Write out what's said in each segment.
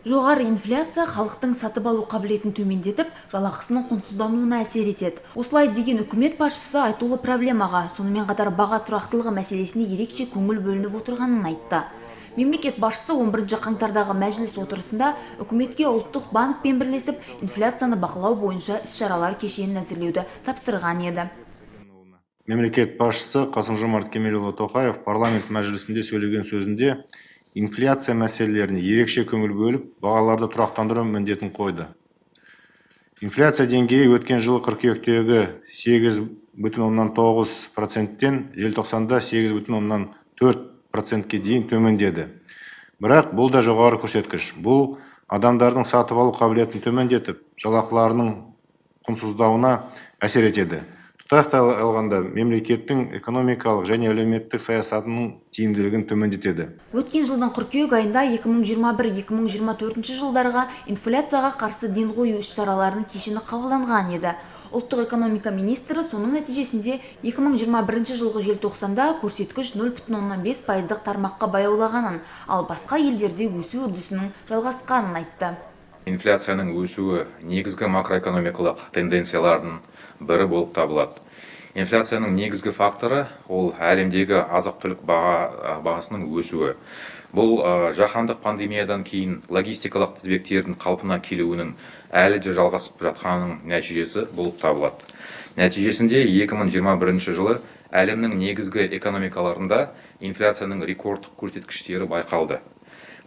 Жоғары инфляция халықтың сатып алу қабілетін төмендетіп, жалақысының құнсыздануына әсер етеді. Осылай деген үкімет басшысы айтулы проблемаға, сонымен қатар баға тұрақтылығы мәселесіне ерекше көңіл бөлініп отырғанын айтты. Мемлекет басшысы 11 қаңтардағы мәжіліс отырысында үкіметке ұлттық банкпен бірлесіп инфляцияны бақылау бойынша іс-шаралар кешенін әзірлеуді тапсырған еді. Мемлекет басшысы Қасым-Жомарт Кемелұлы Тоқаев парламент мәжілісінде сөйлеген сөзінде инфляция мәселелеріне ерекше көңіл бөліп, бағаларды тұрақтандыру міндетін қойды. Инфляция деңгейі өткен жылы қыркүйектегі 8,9%-тен желтоқсанда 8,4%-ке дейін төмендеді. Бірақ бұл да жоғары көрсеткіш. Бұл адамдардың сатып алу қабілетін төмендетіп, жалақыларының құнсыздауына әсер етеді. Тұтастай алғанда мемлекеттің экономикалық және әлеуметтік саясатының тиімділігін төмендетеді. Өткен жылдың қыркүйек айында 2021-2024 жылдарға инфляцияға қарсы ден қою іс-шараларының кешені қабылданған еді. Ұлттық экономика министрі соның нәтижесінде 2021 жылғы желтоқсанда көрсеткіш 0,5% тармаққа баяулағанын, ал басқа елдерде өсу үрдісінің жалғасқанын айтты. Инфляцияның өсуі негізгі макроэкономикалық тенденциялардың бірі болып табылады. Инфляцияның негізгі факторы ол әлемдегі азық-түлік бағасының өсуі. Бұл жаһандық пандемиядан кейін логистикалық тізбектердің қалпына келуінің әлі де жалғасып жатқанының нәтижесі болып табылады. Нәтижесінде 2021 жылы әлемнің негізгі экономикаларында инфляцияның рекордтық көрсеткіштері байқалды.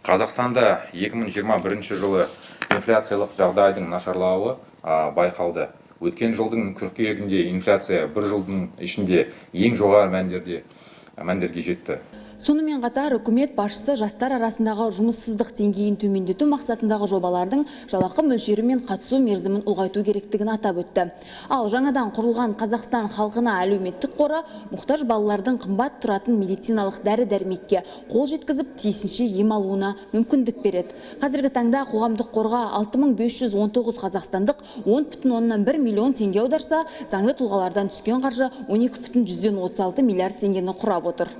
Қазақстанда 2021 жылы инфляциялық жағдайдың нашарлауы байқалды. Өткен жылдың қыркүйегінде инфляция бір жылдың ішінде ең жоғары мәндерге жетті. Сонымен қатар үкімет басшысы жастар арасындағы жұмыссыздық деңгейін төмендету мақсатындағы жобалардың жалақы мөлшері мен қатысу мерзімін ұлғайту керектігін атап өтті. Ал жаңадан құрылған Қазақстан халқына әлеуметтік қоры мұқтаж балалардың қымбат тұратын медициналық дәрі-дәрмекке қол жеткізіп, тиісінше ем алуына мүмкіндік береді. Қазіргі таңда қоғамдық қорға 6519 қазақстандық 10,1 миллион теңге аударса, заңды тұлғалардан түскен қаржы 12,36 миллиард теңгені құрап отыр.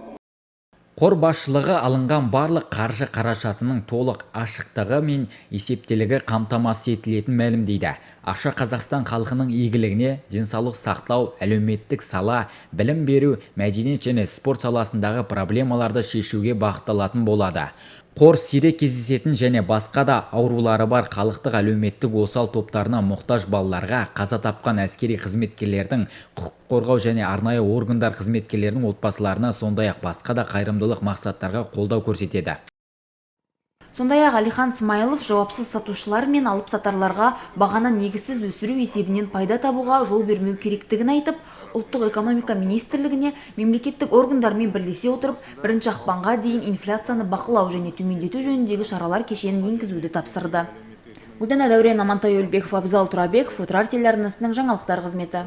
Қор басшылығы алынған барлық қаржы қаражатының толық ашықтығы мен есептілігі қамтамасыз етілетінін мәлімдейді. Ақша Қазақстан халқының игілігіне, денсаулық сақтау, әлеуметтік сала, білім беру, мәдениет және спорт саласындағы проблемаларды шешуге бағытталатын болады. Қор сирек кездесетін және басқа да аурулары бар халықтық әлеуметтік осал топтарына мұқтаж балаларға, қаза тапқан әскери қызметкерлердің, құқық қорғау және арнайы органдар қызметкерлерінің отбасыларына, сондай-ақ басқа да қайырымдылық мақсаттарға қолдау көрсетеді. Сондай-ақ Әлихан Смайылов жауапсыз сатушылар мен алып сатарларға бағаны негізсіз өсіру есебінен пайда табуға жол бермеу керектігін айтып, ұлттық экономика министрлігіне мемлекеттік органдармен бірлесе отырып, 1 ақпанға дейін инфляцияны бақылау және төмендету жөніндегі шаралар кешенін енгізуді тапсырды. Дәурен Амантай Өлбеков, Абзал Тұрабеков, Отырар телеарнасының жаңалықтар қызметі.